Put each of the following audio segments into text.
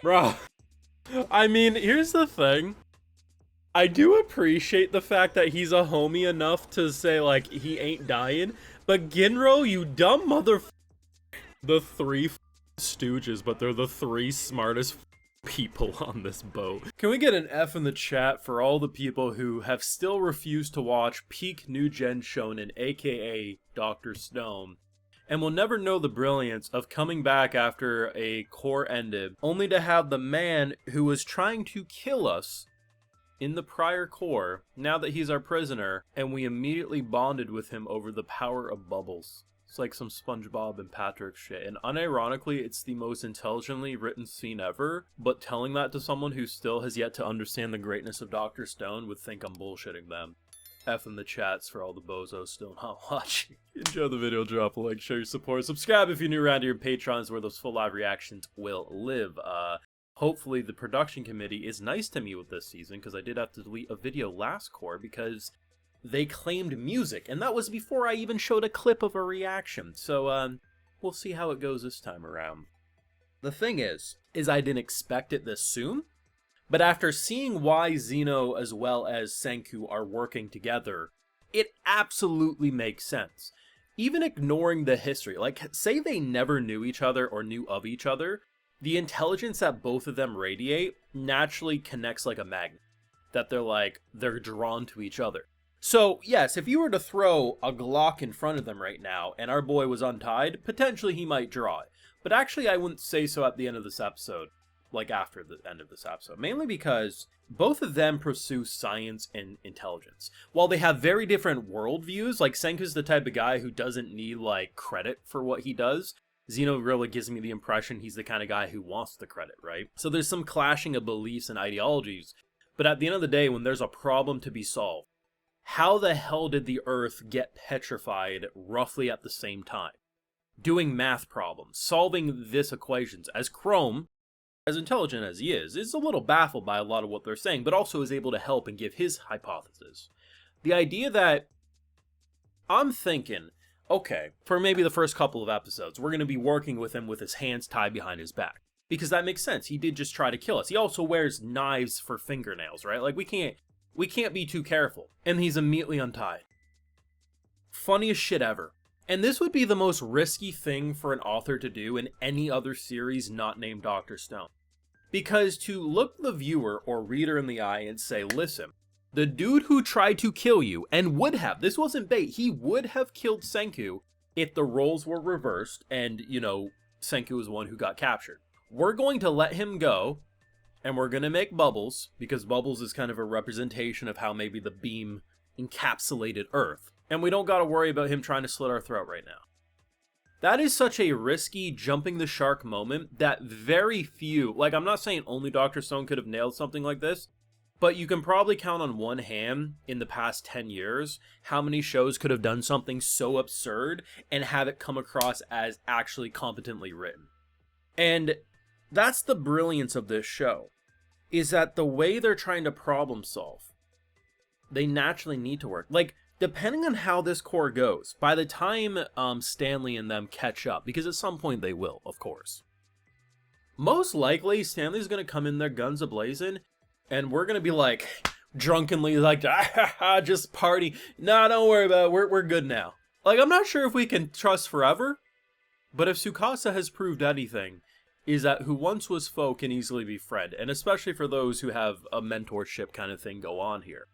Bro, I mean, here's the thing. I do appreciate the fact that he's a homie enough to say, like, he ain't dying. But Ginro, you dumb mother... The three stooges, but they're the three smartest people on this boat. Can we get an F in the chat for all the people who have still refused to watch peak new gen shonen, aka Dr. Stone, and will never know the brilliance of coming back after a core ended, only to have the man who was trying to kill us in the prior core, now that he's our prisoner, and we immediately bonded with him over the power of bubbles. It's like some SpongeBob and Patrick shit, and unironically, it's the most intelligently written scene ever, but telling that to someone who still has yet to understand the greatness of Dr. Stone would think I'm bullshitting them. F in the chats for all the bozos still not watching. Enjoy the video, drop a like, show your support, subscribe if you're new around here, Patrons where those full live reactions will live. Hopefully the production committee is nice to me with this season, because I did have to delete a video last core because they claimed music, and that was before I even showed a clip of a reaction. So, we'll see how it goes this time around. The thing is I didn't expect it this soon, but after seeing why Zeno as well as Senku are working together, it absolutely makes sense. Even ignoring the history, like, say they never knew each other or knew of each other, the intelligence that both of them radiate naturally connects like a magnet. That they're drawn to each other. So, yes, if you were to throw a Glock in front of them right now, and our boy was untied, potentially he might draw it. But actually, I wouldn't say so at the end of this episode, like after the end of this episode. Mainly because both of them pursue science and intelligence. While they have very different worldviews, like Senku's the type of guy who doesn't need, like, credit for what he does. Zeno really gives me the impression he's the kind of guy who wants the credit, right? So there's some clashing of beliefs and ideologies, but at the end of the day, when there's a problem to be solved, how the hell did the Earth get petrified roughly at the same time? Doing math problems, solving this equations, as Chrome, as intelligent as he is a little baffled by a lot of what they're saying, but also is able to help and give his hypothesis. The idea that I'm thinking, okay, for maybe the first couple of episodes, we're going to be working with him with his hands tied behind his back. Because that makes sense. He did just try to kill us. He also wears knives for fingernails, right? Like, we can't be too careful. And he's immediately untied. Funniest shit ever. And this would be the most risky thing for an author to do in any other series not named Dr. Stone. Because to look the viewer or reader in the eye and say, listen, the dude who tried to kill you, and would have, this wasn't bait, he would have killed Senku if the roles were reversed and, you know, Senku was the one who got captured. We're going to let him go, and we're going to make Bubbles, because Bubbles is kind of a representation of how maybe the beam encapsulated Earth. And we don't got to worry about him trying to slit our throat right now. That is such a risky jumping the shark moment that very few, like, I'm not saying only Dr. Stone could have nailed something like this, but you can probably count on one hand in the past 10 years how many shows could have done something so absurd and have it come across as actually competently written. And that's the brilliance of this show, is that the way they're trying to problem solve, they naturally need to work. Like, depending on how this core goes, by the time Stanley and them catch up, because at some point they will, of course, most likely Stanley's going to come in there guns a-blazing, and we're going to be like, drunkenly like, just party. Nah, don't worry about it. We're good now. Like, I'm not sure if we can trust forever, but if Tsukasa has proved anything, is that who once was foe can easily be friend, and especially for those who have a mentorship kind of thing go on here.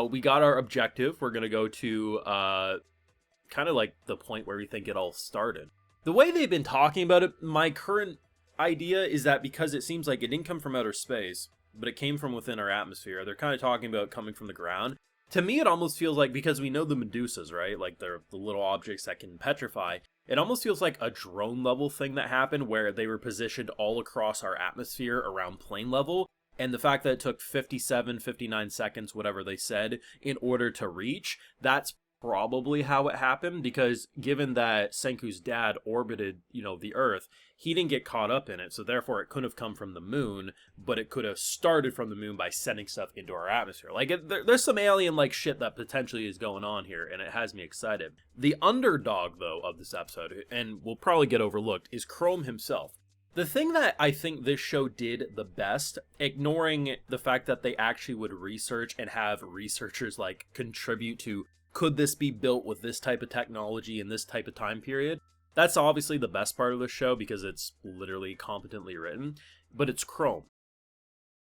We got our objective. We're going to go to kind of like the point where we think it all started. The way they've been talking about it, my current idea is that because it seems like it didn't come from outer space, but it came from within our atmosphere, they're kind of talking about coming from the ground. To me, it almost feels like, because we know the Medusas, right? Like, they're the little objects that can petrify. It almost feels like a drone level thing that happened where they were positioned all across our atmosphere around plane level. And the fact that it took 57, 59 seconds, whatever they said, in order to reach, that's probably how it happened, because given that Senku's dad orbited, you know, the Earth, he didn't get caught up in it, so therefore it couldn't have come from the moon, but it could have started from the moon by sending stuff into our atmosphere. Like, there's some alien-like shit that potentially is going on here, and it has me excited. The underdog, though, of this episode, and will probably get overlooked, is Chrome himself. The thing that I think this show did the best, ignoring the fact that they actually would research and have researchers like contribute to could this be built with this type of technology in this type of time period, that's obviously the best part of the show because it's literally competently written, but it's Chrome.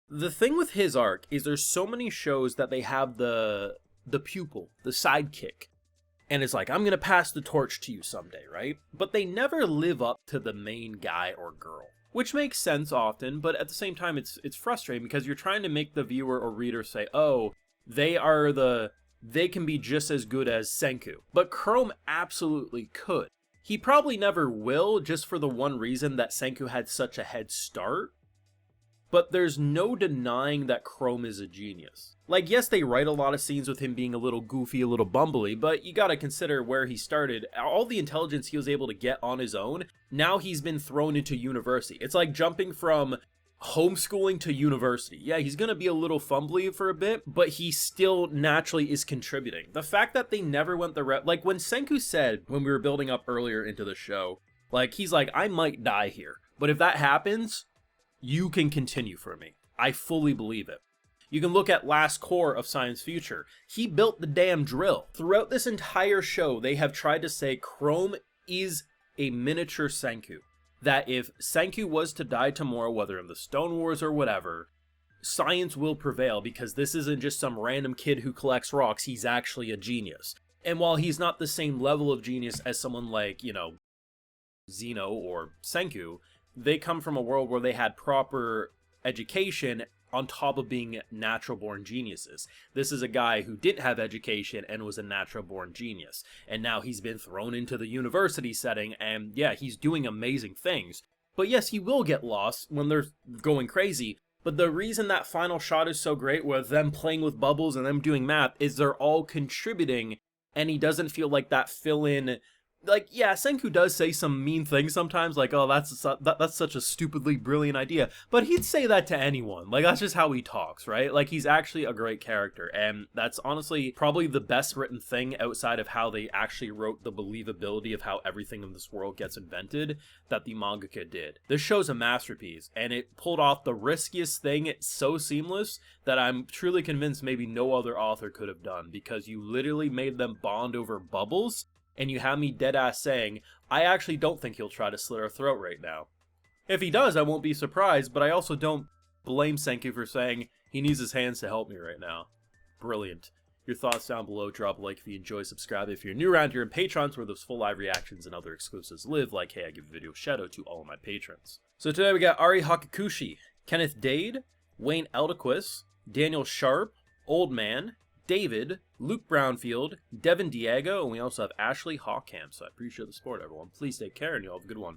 The thing with his arc is there's so many shows that they have the pupil, the sidekick, and it's like, I'm going to pass the torch to you someday, right? But they never live up to the main guy or girl, which makes sense often, but at the same time, it's frustrating because you're trying to make the viewer or reader say, oh, they can be just as good as Senku. But Chrome absolutely could. He probably never will, just for the one reason that Senku had such a head start. But there's no denying that Chrome is a genius. Like, yes, they write a lot of scenes with him being a little goofy, a little bumbly, but you gotta consider where he started. All the intelligence he was able to get on his own, now he's been thrown into university. It's like jumping from homeschooling to university. Yeah, he's gonna be a little fumbly for a bit, but he still naturally is contributing. The fact that they never went the route, like when Senku said, when we were building up earlier into the show, like, he's like, I might die here, but if that happens, you can continue for me. I fully believe it. You can look at Last Core of Science Future. He built the damn drill. Throughout this entire show, they have tried to say Chrome is a miniature Senku. That if Senku was to die tomorrow, whether in the Stone Wars or whatever, science will prevail because this isn't just some random kid who collects rocks, he's actually a genius. And while he's not the same level of genius as someone like, Zeno or Senku, they come from a world where they had proper education on top of being natural-born geniuses. This is a guy who didn't have education and was a natural-born genius. And now he's been thrown into the university setting, and yeah, he's doing amazing things. But yes, he will get lost when they're going crazy. But the reason that final shot is so great with them playing with bubbles and them doing math is they're all contributing, and he doesn't feel like that fill-in. Like, yeah, Senku does say some mean things sometimes, like, oh, that's such a stupidly brilliant idea, but he'd say that to anyone. Like, that's just how he talks, right? Like, he's actually a great character, and that's honestly probably the best written thing outside of how they actually wrote the believability of how everything in this world gets invented that the mangaka did. This show's a masterpiece, and it pulled off the riskiest thing. It's so seamless that I'm truly convinced maybe no other author could have done, because you literally made them bond over bubbles. And you have me deadass saying, I actually don't think he'll try to slit our throat right now. If he does, I won't be surprised, but I also don't blame Senku for saying he needs his hands to help me right now. Brilliant. Your thoughts down below, drop a like if you enjoy, subscribe if you're new around here, and Patrons where those full live reactions and other exclusives live, like, hey, I give a video shout out to all of my patrons. So today we got Ari Hakakushi, Kenneth Dade, Wayne Eldequist, Daniel Sharp, Old Man, David, Luke Brownfield, Devin Diego, and we also have Ashley Hawkham. So I appreciate the support, everyone. Please take care, and you all have a good one.